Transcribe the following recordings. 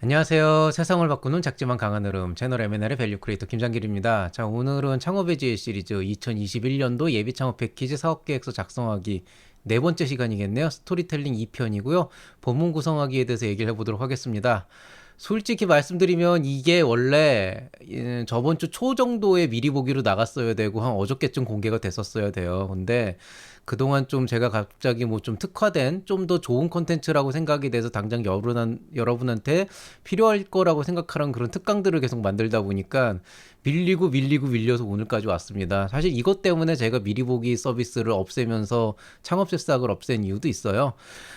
안녕하세요. 세상을 바꾸는 작지만 강한 흐름 채널 M&L의 밸류 크리에이터 김장길입니다. 자, 오늘은 창업의 지혜 시리즈 2021년도 예비 창업 패키지 사업 계획서 작성하기 네 번째 시간이겠네요. 스토리텔링 2편이고요. 본문 구성하기에 대해서 얘기를 해보도록 하겠습니다. 솔직히 말씀드리면 이게 원래 저번 주 초 정도에 미리 보기로 나갔어야 되고 한 어저께쯤 공개가 됐었어야 돼요. 근데 그동안 좀 제가 갑자기 뭐 좀 특화된 좀 더 좋은 콘텐츠라고 생각이 돼서 당장 여러분한테 필요할 거라고 생각하는 그런 특강들을 계속 만들다 보니까 밀려서 오늘까지 왔습니다. 사실 이것 때문에 제가 미리 보기 서비스를 없애면서 창업 새싹을 없앤 이유도 있어요.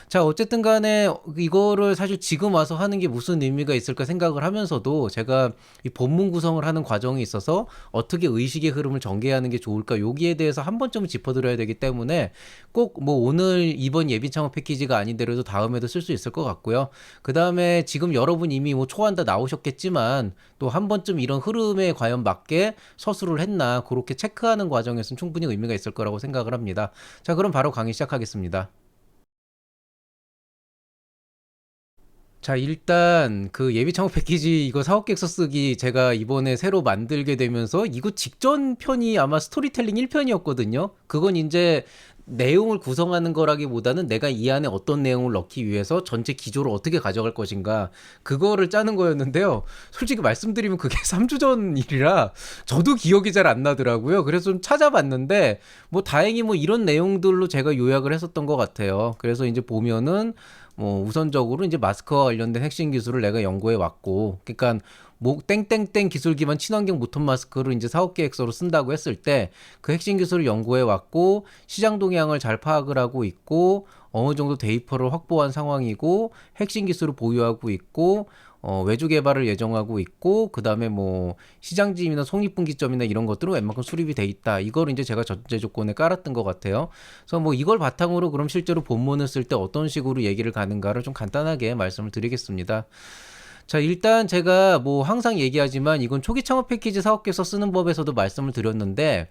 자, 어쨌든 간에 이거를 사실 지금 와서 하는 게 무슨 의미가 있을까 생각을 하면서도 제가 이 본문 구성을 하는 과정에 있어서 어떻게 의식의 흐름을 전개하는 게 좋을까 여기에 대해서 한 번쯤 짚어드려야 되기 때문에 꼭 뭐 오늘 이번 예비 창업 패키지가 아니더라도 다음에도 쓸 수 있을 것 같고요. 그 다음에 지금 여러분 이미 뭐 초안다 나오셨겠지만 또 한 번쯤 이런 흐름에 과연 맞게 서술을 했나 그렇게 체크하는 과정에서는 충분히 의미가 있을 거라고 생각을 합니다. 자, 그럼 바로 강의 시작하겠습니다. 자, 일단 그 예비 창업 패키지 이거 사업 계획서 쓰기 제가 이번에 새로 만들게 되면서 이거 직전 편이 아마 스토리텔링 1편이었거든요. 그건 이제 내용을 구성하는 거라기보다는 내가 이 안에 어떤 내용을 넣기 위해서 전체 기조를 어떻게 가져갈 것인가 그거를 짜는 거였는데요. 솔직히 말씀드리면 그게 3주 전 일이라 저도 기억이 잘 안 나더라고요. 그래서 좀 찾아봤는데 뭐 다행히 뭐 이런 내용들로 제가 요약을 했었던 것 같아요. 그래서 이제 보면은 뭐 우선적으로 이제 마스크와 관련된 핵심 기술을 내가 연구해 왔고, 그러니까 뭐 땡땡땡 기술 기반 친환경 무톤 마스크를 이제 사업 계획서로 쓴다고 했을 때 그 핵심 기술을 연구해 왔고 시장 동향을 잘 파악을 하고 있고 어느 정도 데이터를 확보한 상황이고 핵심 기술을 보유하고 있고 외주 개발을 예정하고 있고 그다음에 뭐 시장지임이나 손익분기점이나 이런 것들은 웬만큼 수립이 돼 있다. 이걸 이제 제가 전제 조건에 깔았던 것 같아요. 그래서 뭐 이걸 바탕으로 그럼 실제로 본문을 쓸 때 어떤 식으로 얘기를 가는가를 좀 간단하게 말씀을 드리겠습니다. 자, 일단 제가 뭐 항상 얘기하지만 이건 초기 창업 패키지 사업계획서 쓰는 법에서도 말씀을 드렸는데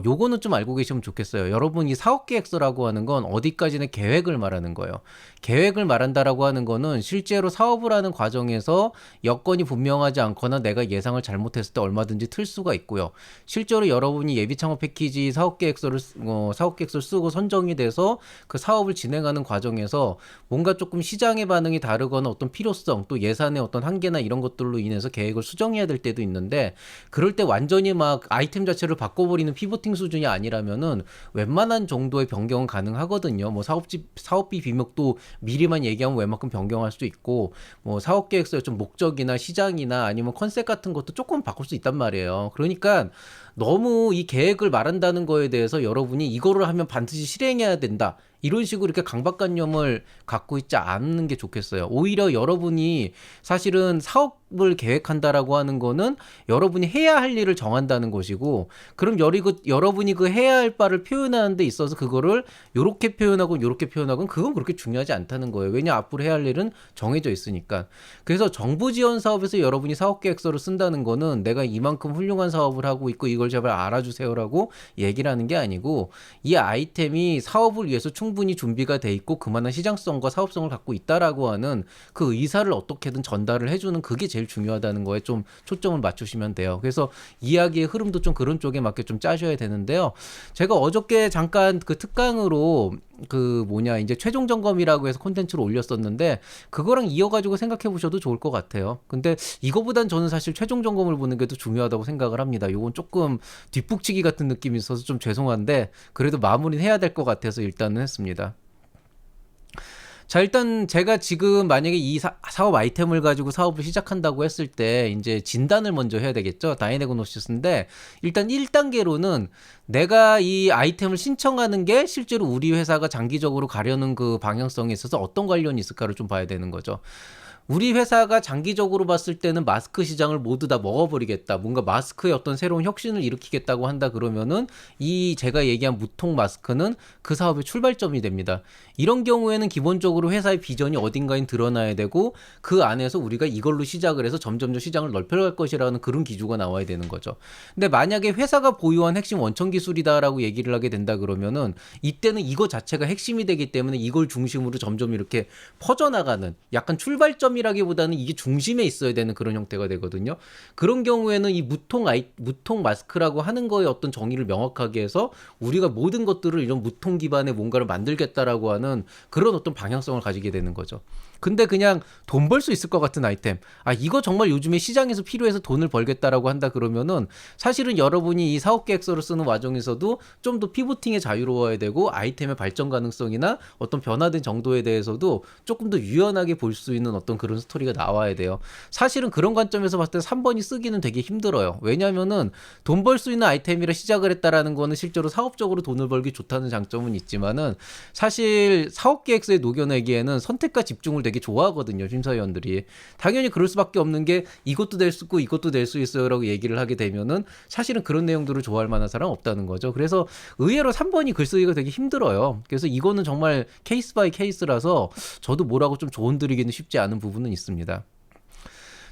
요거는 좀 알고 계시면 좋겠어요. 여러분 이 사업 계획서라고 하는 건 어디까지는 계획을 말하는 거예요. 계획을 말한다라고 하는 거는 실제로 사업을 하는 과정에서 여건이 분명하지 않거나 내가 예상을 잘못했을 때 얼마든지 틀 수가 있고요. 실제로 여러분이 예비 창업 패키지 사업 계획서를 쓰고 선정이 돼서 그 사업을 진행하는 과정에서 뭔가 조금 시장의 반응이 다르거나 어떤 필요성 또 예산의 어떤 한계나 이런 것들로 인해서 계획을 수정해야 될 때도 있는데 그럴 때 완전히 막 아이템 자체를 바꿔버리는 피보팅 수준이 아니라면은 웬만한 정도의 변경은 가능하거든요. 뭐 사업비 비목도 미리만 얘기하면 웬만큼 변경할 수도 있고 뭐 사업 계획서의 좀 목적이나 시장이나 아니면 컨셉 같은 것도 조금 바꿀 수 있단 말이에요. 그러니까 너무 이 계획을 말한다는 거에 대해서 여러분이 이거를 하면 반드시 실행해야 된다. 이런 식으로 이렇게 강박관념을 갖고 있지 않는 게 좋겠어요. 오히려 여러분이 사실은 사업을 계획한다라고 하는 거는 여러분이 해야 할 일을 정한다는 것이고, 그럼 여러분이 그 해야 할 바를 표현하는 데 있어서 그거를 요렇게 표현하고 요렇게 표현하고 그건 그렇게 중요하지 않다는 거예요. 왜냐 앞으로 해야 할 일은 정해져 있으니까. 그래서 정부 지원 사업에서 여러분이 사업 계획서를 쓴다는 거는 내가 이만큼 훌륭한 사업을 하고 있고 이걸 제발 알아주세요라고 얘기를 하는 게 아니고 이 아이템이 사업을 위해서 충분히 준비가 돼 있고 그만한 시장성과 사업성을 갖고 있다라고 하는 그 의사를 어떻게든 전달을 해주는 그게 제일 중요하다는 거에 좀 초점을 맞추시면 돼요. 그래서 이야기의 흐름도 좀 그런 쪽에 맞게 좀 짜셔야 되는데요. 제가 어저께 잠깐 그 특강으로 그 뭐냐 이제 최종 점검이라고 해서 콘텐츠를 올렸었는데 그거랑 이어가지고 생각해 보셔도 좋을 것 같아요. 근데 이거보단 저는 사실 최종 점검을 보는 게 더 중요하다고 생각을 합니다. 요건 조금 뒷북치기 같은 느낌이 있어서 좀 죄송한데 그래도 마무리는 해야 될 것 같아서 일단은 했습니다. 자, 일단 제가 지금 만약에 이 사업 아이템을 가지고 사업을 시작한다고 했을 때 이제 진단을 먼저 해야 되겠죠. 다이내고노시스인데 일단 1단계로는 내가 이 아이템을 신청하는 게 실제로 우리 회사가 장기적으로 가려는 그 방향성에 있어서 어떤 관련이 있을까를 좀 봐야 되는 거죠. 우리 회사가 장기적으로 봤을 때는 마스크 시장을 모두 다 먹어버리겠다. 뭔가 마스크의 어떤 새로운 혁신을 일으키겠다고 한다 그러면은 이 제가 얘기한 무통 마스크는 그 사업의 출발점이 됩니다. 이런 경우에는 기본적으로 회사의 비전이 어딘가에 드러나야 되고 그 안에서 우리가 이걸로 시작을 해서 점점 시장을 넓혀갈 것이라는 그런 기조가 나와야 되는 거죠. 근데 만약에 회사가 보유한 핵심 원천 기술이다라고 얘기를 하게 된다 그러면은 이때는 이거 자체가 핵심이 되기 때문에 이걸 중심으로 점점 이렇게 퍼져나가는 약간 출발점 중점이라기보다는 이게 중심에 있어야 되는 그런 형태가 되거든요. 그런 경우에는 이 무통 마스크라고 하는 거에 어떤 정의를 명확하게 해서 우리가 모든 것들을 이런 무통 기반의 뭔가를 만들겠다라고 하는 그런 어떤 방향성을 가지게 되는 거죠. 근데 그냥 돈 벌 수 있을 것 같은 아이템. 아, 이거 정말 요즘에 시장에서 필요해서 돈을 벌겠다라고 한다 그러면은 사실은 여러분이 이 사업 계획서를 쓰는 과정에서도 좀 더 피보팅에 자유로워야 되고 아이템의 발전 가능성이나 어떤 변화된 정도에 대해서도 조금 더 유연하게 볼 수 있는 어떤 그런 스토리가 나와야 돼요. 사실은 그런 관점에서 봤을 때 3번이 쓰기는 되게 힘들어요. 왜냐면은 돈 벌 수 있는 아이템이라 시작을 했다라는 거는 실제로 사업적으로 돈을 벌기 좋다는 장점은 있지만은 사실 사업 계획서에 녹여내기에는 선택과 집중을 되게 좋아하거든요, 심사위원들이. 당연히 그럴 수밖에 없는 게 이것도 될 수 있고 이것도 될 수 있어요라고 얘기를 하게 되면은 사실은 그런 내용들을 좋아할 만한 사람 없다는 거죠. 그래서 의외로 3번이 글쓰기가 되게 힘들어요. 그래서 이거는 정말 케이스 바이 케이스라서 저도 뭐라고 좀 조언 드리기는 쉽지 않은 부분은 있습니다.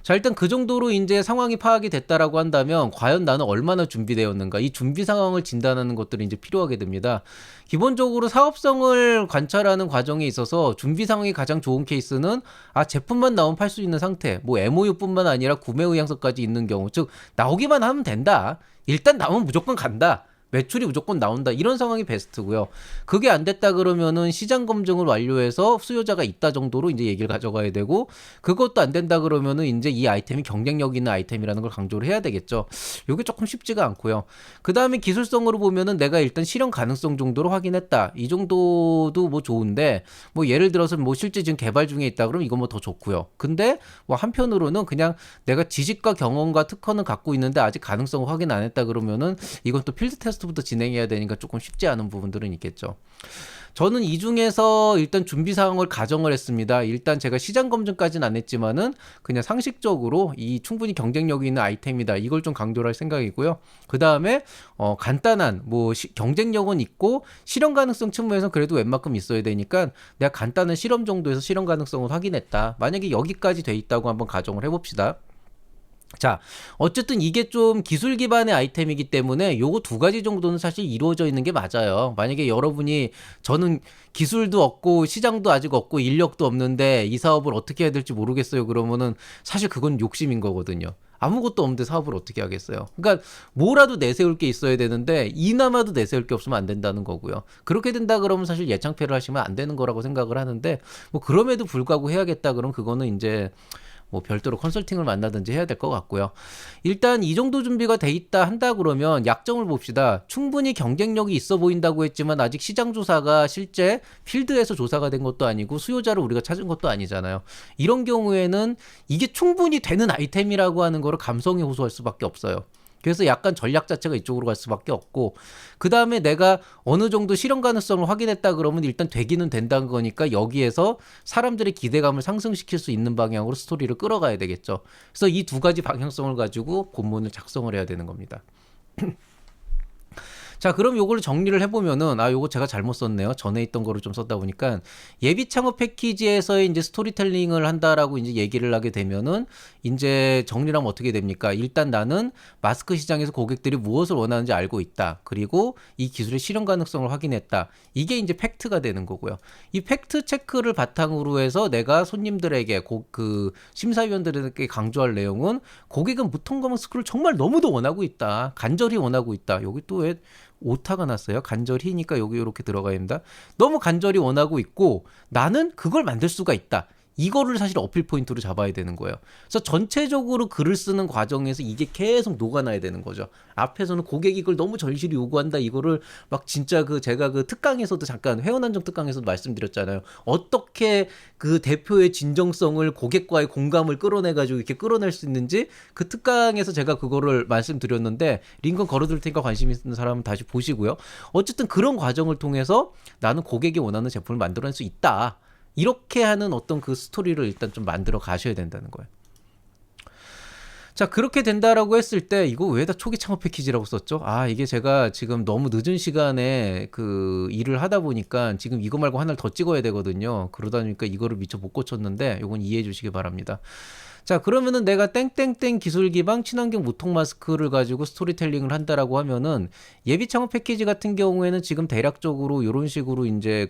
자, 일단 그 정도로 이제 상황이 파악이 됐다라고 한다면 과연 나는 얼마나 준비되었는가, 이 준비 상황을 진단하는 것들이 이제 필요하게 됩니다. 기본적으로 사업성을 관찰하는 과정에 있어서 준비 상황이 가장 좋은 케이스는 제품만 나오면 팔 수 있는 상태, 뭐 MOU뿐만 아니라 구매 의향서까지 있는 경우, 즉 나오기만 하면 된다, 일단 나오면 무조건 간다, 매출이 무조건 나온다, 이런 상황이 베스트고요. 그게 안 됐다 그러면은 시장 검증을 완료해서 수요자가 있다 정도로 이제 얘기를 가져가야 되고, 그것도 안 된다 그러면은 이제 이 아이템이 경쟁력 있는 아이템이라는 걸 강조를 해야 되겠죠. 요게 조금 쉽지가 않고요. 그 다음에 기술성으로 보면은 내가 일단 실현 가능성 정도로 확인했다, 이 정도도 뭐 좋은데, 뭐 예를 들어서 뭐 실제 지금 개발 중에 있다 그러면 이건 뭐 더 좋고요. 근데 뭐 한편으로는 그냥 내가 지식과 경험과 특허는 갖고 있는데 아직 가능성을 확인 안 했다 그러면은 이건 또 필드 테스트부터 진행해야 되니까 조금 쉽지 않은 부분들은 있겠죠. 저는 이 중에서 일단 준비 사항을 가정을 했습니다. 일단 제가 시장 검증까지는 안 했지만은 그냥 상식적으로 이 충분히 경쟁력이 있는 아이템이다, 이걸 좀 강조를 할 생각이고요. 그 다음에 간단한 뭐 경쟁력은 있고 실현 가능성 측면에서 그래도 웬만큼 있어야 되니까 내가 간단한 실험 정도에서 실현 가능성을 확인했다, 만약에 여기까지 돼 있다고 한번 가정을 해봅시다. 자, 어쨌든 이게 좀 기술 기반의 아이템이기 때문에 요거 두 가지 정도는 사실 이루어져 있는 게 맞아요. 만약에 여러분이 저는 기술도 없고 시장도 아직 없고 인력도 없는데 이 사업을 어떻게 해야 될지 모르겠어요, 그러면은 사실 그건 욕심인 거거든요. 아무것도 없는데 사업을 어떻게 하겠어요. 그러니까 뭐라도 내세울 게 있어야 되는데 이나마도 내세울 게 없으면 안 된다는 거고요. 그렇게 된다 그러면 사실 예창패를 하시면 안 되는 거라고 생각을 하는데, 뭐 그럼에도 불구하고 해야겠다 그럼 그거는 이제 뭐 별도로 컨설팅을 만나든지 해야 될 것 같고요. 일단 이 정도 준비가 돼 있다 한다 그러면 약점을 봅시다. 충분히 경쟁력이 있어 보인다고 했지만 아직 시장 조사가 실제 필드에서 조사가 된 것도 아니고 수요자를 우리가 찾은 것도 아니잖아요. 이런 경우에는 이게 충분히 되는 아이템이라고 하는 거를 감성에 호소할 수밖에 없어요. 그래서 약간 전략 자체가 이쪽으로 갈 수밖에 없고, 그 다음에 내가 어느 정도 실현 가능성을 확인했다 그러면 일단 되기는 된다는 거니까 여기에서 사람들의 기대감을 상승시킬 수 있는 방향으로 스토리를 끌어가야 되겠죠. 그래서 이 두 가지 방향성을 가지고 본문을 작성을 해야 되는 겁니다. 자, 그럼 요걸 정리를 해보면은, 요거 제가 잘못 썼네요. 전에 있던 거를 좀 썼다 보니까, 예비 창업 패키지에서의 이제 스토리텔링을 한다라고 이제 얘기를 하게 되면은, 이제 정리를 하면 어떻게 됩니까? 일단 나는 마스크 시장에서 고객들이 무엇을 원하는지 알고 있다. 그리고 이 기술의 실현 가능성을 확인했다. 이게 이제 팩트가 되는 거고요. 이 팩트 체크를 바탕으로 해서 내가 손님들에게 그 심사위원들에게 강조할 내용은, 고객은 무통과 마스크를 정말 너무도 원하고 있다, 간절히 원하고 있다. 여기 또 왜 오타가 났어요? 간절히니까 여기 이렇게 들어가야 됩니다. 너무 간절히 원하고 있고 나는 그걸 만들 수가 있다. 이거를 사실 어필 포인트로 잡아야 되는 거예요. 그래서 전체적으로 글을 쓰는 과정에서 이게 계속 녹아나야 되는 거죠. 앞에서는 고객이 이걸 너무 절실히 요구한다, 이거를 막 진짜 제가 특강에서도 잠깐 회원한정 특강에서도 말씀드렸잖아요. 어떻게 그 대표의 진정성을 고객과의 공감을 끌어내가지고 이렇게 끌어낼 수 있는지 그 특강에서 제가 그거를 말씀드렸는데 링크 걸어둘 테니까 관심 있는 사람은 다시 보시고요. 어쨌든 그런 과정을 통해서 나는 고객이 원하는 제품을 만들어낼 수 있다, 이렇게 하는 어떤 그 스토리를 일단 좀 만들어 가셔야 된다는 거예요. 자, 그렇게 된다라고 했을 때 이거 왜 다 초기 창업 패키지라고 썼죠? 이게 제가 지금 너무 늦은 시간에 그 일을 하다 보니까 지금 이거 말고 하나를 더 찍어야 되거든요. 그러다 보니까 이거를 미처 못 고쳤는데 이건 이해해 주시기 바랍니다. 자, 그러면은 내가 땡땡땡 기술 기반 친환경 무통 마스크를 가지고 스토리텔링을 한다라고 하면은 예비 창업 패키지 같은 경우에는 지금 대략적으로 이런 식으로 이제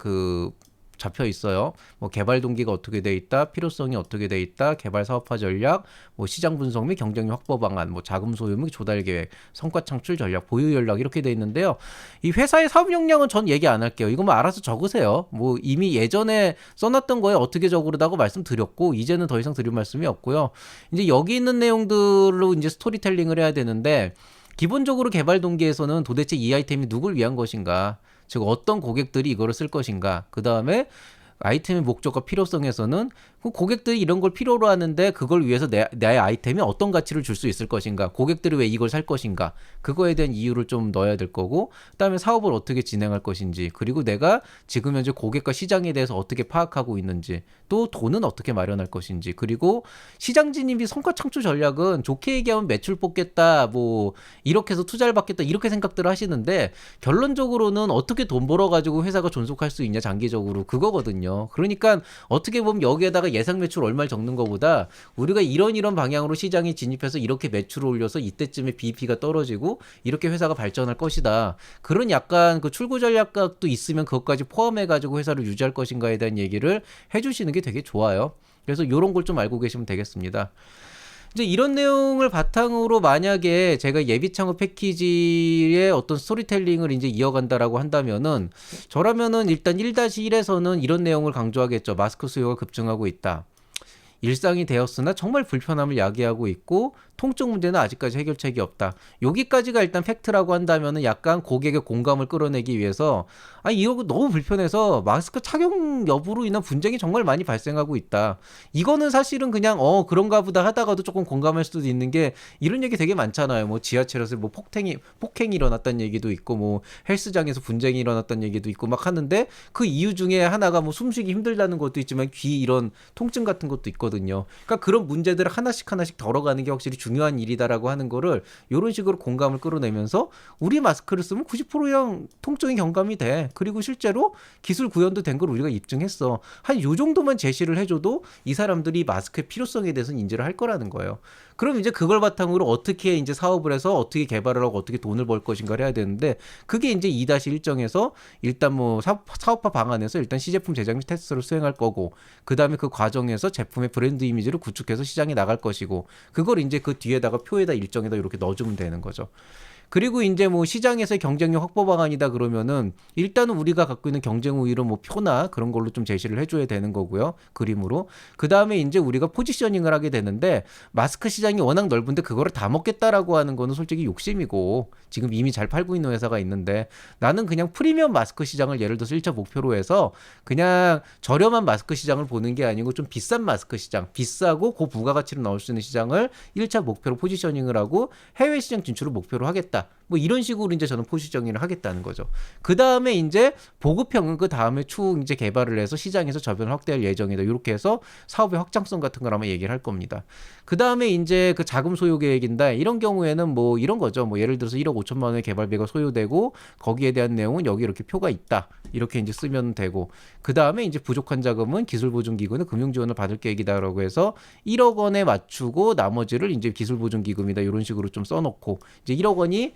잡혀 있어요. 뭐 개발 동기가 어떻게 돼 있다, 필요성이 어떻게 돼 있다, 개발 사업화 전략, 뭐 시장 분석 및 경쟁력 확보 방안, 뭐 자금 소유 및 조달 계획, 성과 창출 전략, 보유 전략 이렇게 돼 있는데요. 이 회사의 사업 역량은 전 얘기 안 할게요. 이거 뭐 알아서 적으세요. 뭐 이미 예전에 써놨던 거에 어떻게 적으라고 말씀드렸고 이제는 더 이상 드릴 말씀이 없고요. 이제 여기 있는 내용들로 이제 스토리텔링을 해야 되는데 기본적으로 개발 동기에서는 도대체 이 아이템이 누굴 위한 것인가, 즉 어떤 고객들이 이거를 쓸 것인가, 그 다음에 아이템의 목적과 필요성에서는 그 고객들이 이런 걸 필요로 하는데 그걸 위해서 내 아이템이 어떤 가치를 줄 수 있을 것인가, 고객들이 왜 이걸 살 것인가, 그거에 대한 이유를 좀 넣어야 될 거고, 그다음에 사업을 어떻게 진행할 것인지, 그리고 내가 지금 현재 고객과 시장에 대해서 어떻게 파악하고 있는지, 또 돈은 어떻게 마련할 것인지, 그리고 시장 진입이 성과 창출 전략은 좋게 얘기하면 매출 뽑겠다, 뭐 이렇게 해서 투자를 받겠다 이렇게 생각들을 하시는데 결론적으로는 어떻게 돈 벌어가지고 회사가 존속할 수 있냐 장기적으로, 그거거든요. 그러니까 어떻게 보면 여기에다가 예상 매출 얼마를 적는 것보다 우리가 이런 방향으로 시장에 진입해서 이렇게 매출을 올려서 이때쯤에 BEP가 떨어지고 이렇게 회사가 발전할 것이다, 그런 약간 그 출구 전략각도 있으면 그것까지 포함해가지고 회사를 유지할 것인가에 대한 얘기를 해주시는 게 되게 좋아요. 그래서 이런 걸 좀 알고 계시면 되겠습니다. 이제 이런 내용을 바탕으로 만약에 제가 예비 창업 패키지의 어떤 스토리텔링을 이제 이어간다라고 한다면은, 저라면은 일단 1-1에서는 이런 내용을 강조하겠죠. 마스크 수요가 급증하고 있다. 일상이 되었으나 정말 불편함을 야기하고 있고 통증 문제는 아직까지 해결책이 없다. 여기까지가 일단 팩트라고 한다면은 약간 고객의 공감을 끌어내기 위해서 이거 너무 불편해서 마스크 착용 여부로 인한 분쟁이 정말 많이 발생하고 있다. 이거는 사실은 그냥 그런가 보다 하다가도 조금 공감할 수도 있는 게, 이런 얘기 되게 많잖아요. 뭐 지하철에서 뭐 폭행이 일어났다는 얘기도 있고 뭐 헬스장에서 분쟁이 일어났다는 얘기도 있고 막 하는데, 그 이유 중에 하나가 뭐 숨쉬기 힘들다는 것도 있지만 귀 이런 통증 같은 것도 있거든요. 그러니까 그런 문제들을 하나씩 덜어가는 게 확실히 중요한 일이다라고 하는 거를 이런 식으로 공감을 끌어내면서, 우리 마스크를 쓰면 90% 이상 통증이 경감이 돼. 그리고 실제로 기술 구현도 된 걸 우리가 입증했어. 한 요 정도만 제시를 해줘도 이 사람들이 마스크의 필요성에 대해서는 인지를 할 거라는 거예요. 그럼 이제 그걸 바탕으로 어떻게 이제 사업을 해서 어떻게 개발을 하고 어떻게 돈을 벌 것인가를 해야 되는데, 그게 이제 2-1정에서 일단 뭐 사업화 방안에서 일단 시제품 제작 및 테스트를 수행할 거고, 그 다음에 그 과정에서 제품의 브랜드 이미지를 구축해서 시장에 나갈 것이고, 그걸 이제 그 뒤에다가 표에다 일정에다 이렇게 넣어주면 되는 거죠. 그리고 이제 뭐 시장에서의 경쟁력 확보 방안이다 그러면은 일단은 우리가 갖고 있는 경쟁 우위로 뭐 표나 그런 걸로 좀 제시를 해줘야 되는 거고요. 그림으로. 그 다음에 이제 우리가 포지셔닝을 하게 되는데, 마스크 시장이 워낙 넓은데 그거를 다 먹겠다라고 하는 거는 솔직히 욕심이고, 지금 이미 잘 팔고 있는 회사가 있는데, 나는 그냥 프리미엄 마스크 시장을 예를 들어서 1차 목표로 해서 그냥 저렴한 마스크 시장을 보는 게 아니고 좀 비싼 마스크 시장, 비싸고 고부가가치로 나올 수 있는 시장을 1차 목표로 포지셔닝을 하고 해외 시장 진출을 목표로 하겠다. 뭐 이런 식으로 이제 저는 포지셔닝을 하겠다는 거죠. 그 다음에 이제 보급형은 그 다음에 추후 이제 개발을 해서 시장에서 저변을 확대할 예정이다. 이렇게 해서 사업의 확장성 같은 걸 아마 얘기를 할 겁니다. 그 다음에 이제 그 자금 소요 계획인데, 이런 경우에는 뭐 이런 거죠. 뭐 예를 들어서 1억 5천만 원의 개발비가 소요되고 거기에 대한 내용은 여기 이렇게 표가 있다. 이렇게 이제 쓰면 되고, 그 다음에 이제 부족한 자금은 기술보증기구는 금융지원을 받을 계획이다라고 해서 1억 원에 맞추고 나머지를 이제 기술보증기금이다. 이런 식으로 좀 써놓고, 이제 1억 원이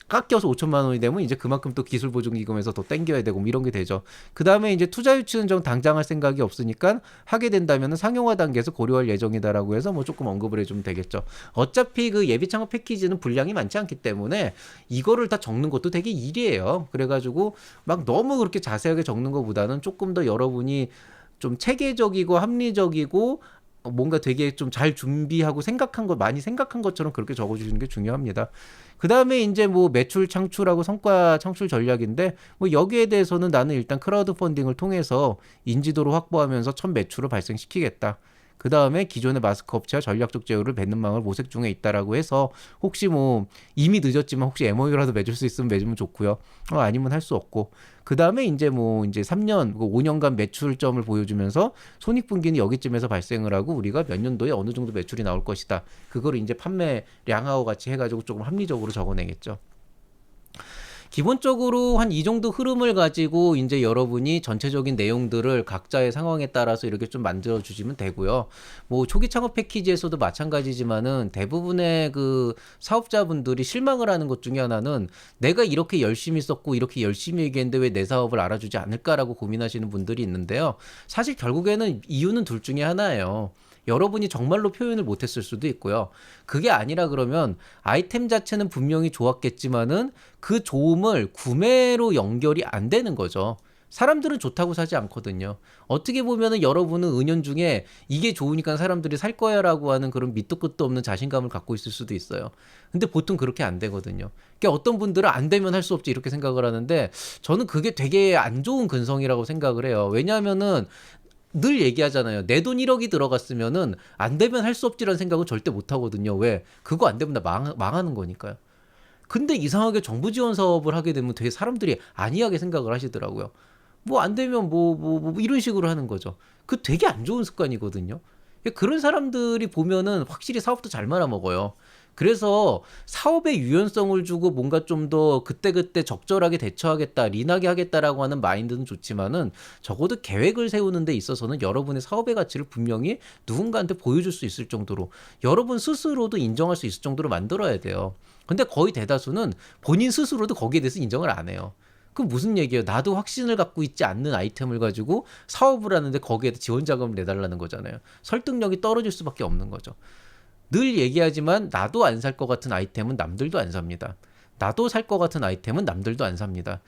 깎여서 5천만 원이 되면 이제 그만큼 또 기술보증기금에서 더 땡겨야 되고 뭐 이런 게 되죠. 그 다음에 이제 투자 유치는 좀 당장 할 생각이 없으니까 하게 된다면 상용화 단계에서 고려할 예정이다라고 해서 뭐 조금 언급을 해주면 되겠죠. 어차피 그 예비 창업 패키지는 분량이 많지 않기 때문에 이거를 다 적는 것도 되게 일이에요. 그래가지고 막 너무 그렇게 자세하게 적는 것보다는 조금 더 여러분이 좀 체계적이고 합리적이고 뭔가 되게 좀 잘 준비하고 많이 생각한 것처럼 그렇게 적어주시는 게 중요합니다. 그 다음에 이제 뭐 매출 창출하고 성과 창출 전략인데, 뭐 여기에 대해서는 나는 일단 크라우드 펀딩을 통해서 인지도를 확보하면서 첫 매출을 발생시키겠다. 그 다음에 기존의 마스크 업체와 전략적 제휴를 맺는 방을 모색 중에 있다라고 해서, 혹시 뭐 이미 늦었지만 혹시 MOU라도 맺을 수 있으면 맺으면 좋고요. 아니면 할 수 없고. 그 다음에 이제 뭐 이제 3년, 5년간 매출점을 보여주면서 손익분기는 여기쯤에서 발생을 하고 우리가 몇 년도에 어느 정도 매출이 나올 것이다. 그거를 이제 판매량하고 같이 해가지고 조금 합리적으로 적어내겠죠. 기본적으로 한 이 정도 흐름을 가지고 이제 여러분이 전체적인 내용들을 각자의 상황에 따라서 이렇게 좀 만들어 주시면 되고요. 뭐 초기 창업 패키지에서도 마찬가지지만은 대부분의 그 사업자분들이 실망을 하는 것 중에 하나는 내가 이렇게 열심히 썼고 이렇게 열심히 얘기했는데 왜 내 사업을 알아주지 않을까라고 고민하시는 분들이 있는데요. 사실 결국에는 이유는 둘 중에 하나예요. 여러분이 정말로 표현을 못했을 수도 있고요. 그게 아니라 그러면 아이템 자체는 분명히 좋았겠지만은 그 좋음을 구매로 연결이 안 되는 거죠. 사람들은 좋다고 사지 않거든요. 어떻게 보면은 여러분은 은연중에 이게 좋으니까 사람들이 살 거야라고 하는 그런 밑도 끝도 없는 자신감을 갖고 있을 수도 있어요. 근데 보통 그렇게 안 되거든요. 그러니까 어떤 분들은 안 되면 할 수 없지 이렇게 생각을 하는데 저는 그게 되게 안 좋은 근성이라고 생각을 해요. 왜냐하면은 늘 얘기하잖아요. 내 돈 1억이 들어갔으면은 안 되면 할 수 없지라는 생각은 절대 못 하거든요. 왜? 그거 안 되면 나 망하는 거니까요. 근데 이상하게 정부 지원 사업을 하게 되면 되게 사람들이 안이하게 생각을 하시더라고요. 뭐 안 되면 뭐 이런 식으로 하는 거죠. 그 되게 안 좋은 습관이거든요. 그런 사람들이 보면은 확실히 사업도 잘 말아먹어요. 그래서 사업의 유연성을 주고 뭔가 좀 더 그때그때 적절하게 대처하겠다, 린하게 하겠다라고 하는 마인드는 좋지만은 적어도 계획을 세우는 데 있어서는 여러분의 사업의 가치를 분명히 누군가한테 보여줄 수 있을 정도로 여러분 스스로도 인정할 수 있을 정도로 만들어야 돼요. 근데 거의 대다수는 본인 스스로도 거기에 대해서 인정을 안 해요. 그럼 무슨 얘기예요? 나도 확신을 갖고 있지 않는 아이템을 가지고 사업을 하는데 거기에 지원 자금을 내달라는 거잖아요. 설득력이 떨어질 수밖에 없는 거죠. 늘 얘기하지만 나도 안 살 것 같은 아이템은 남들도 안 삽니다. 나도 살 것 같은 아이템은 남들도 안 삽니다.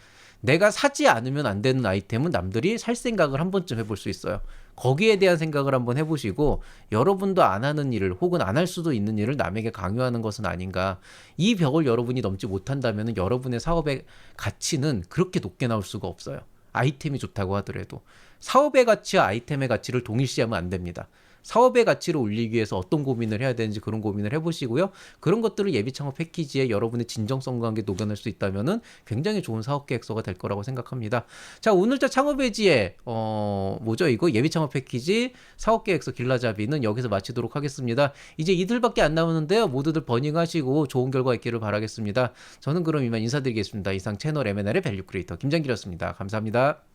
내가 사지 않으면 안 되는 아이템은 남들이 살 생각을 한 번쯤 해볼 수 있어요. 거기에 대한 생각을 한번 해보시고 여러분도 안 하는 일을 혹은 안 할 수도 있는 일을 남에게 강요하는 것은 아닌가. 이 벽을 여러분이 넘지 못한다면 여러분의 사업의 가치는 그렇게 높게 나올 수가 없어요. 아이템이 좋다고 하더라도. 사업의 가치와 아이템의 가치를 동일시하면 안 됩니다. 사업의 가치를 올리기 위해서 어떤 고민을 해야 되는지 그런 고민을 해보시고요. 그런 것들을 예비 창업 패키지에 여러분의 진정성과 함께 녹여낼 수 있다면은 굉장히 좋은 사업 계획서가 될 거라고 생각합니다. 자, 오늘자 창업의 지혜, 뭐죠 이거? 예비 창업 패키지 사업 계획서 길라잡이는 여기서 마치도록 하겠습니다. 이제 이틀밖에 안 남았는데요. 모두들 버닝하시고 좋은 결과 있기를 바라겠습니다. 저는 그럼 이만 인사드리겠습니다. 이상 채널 M&A의 밸류 크리에이터 김장길이었습니다. 감사합니다.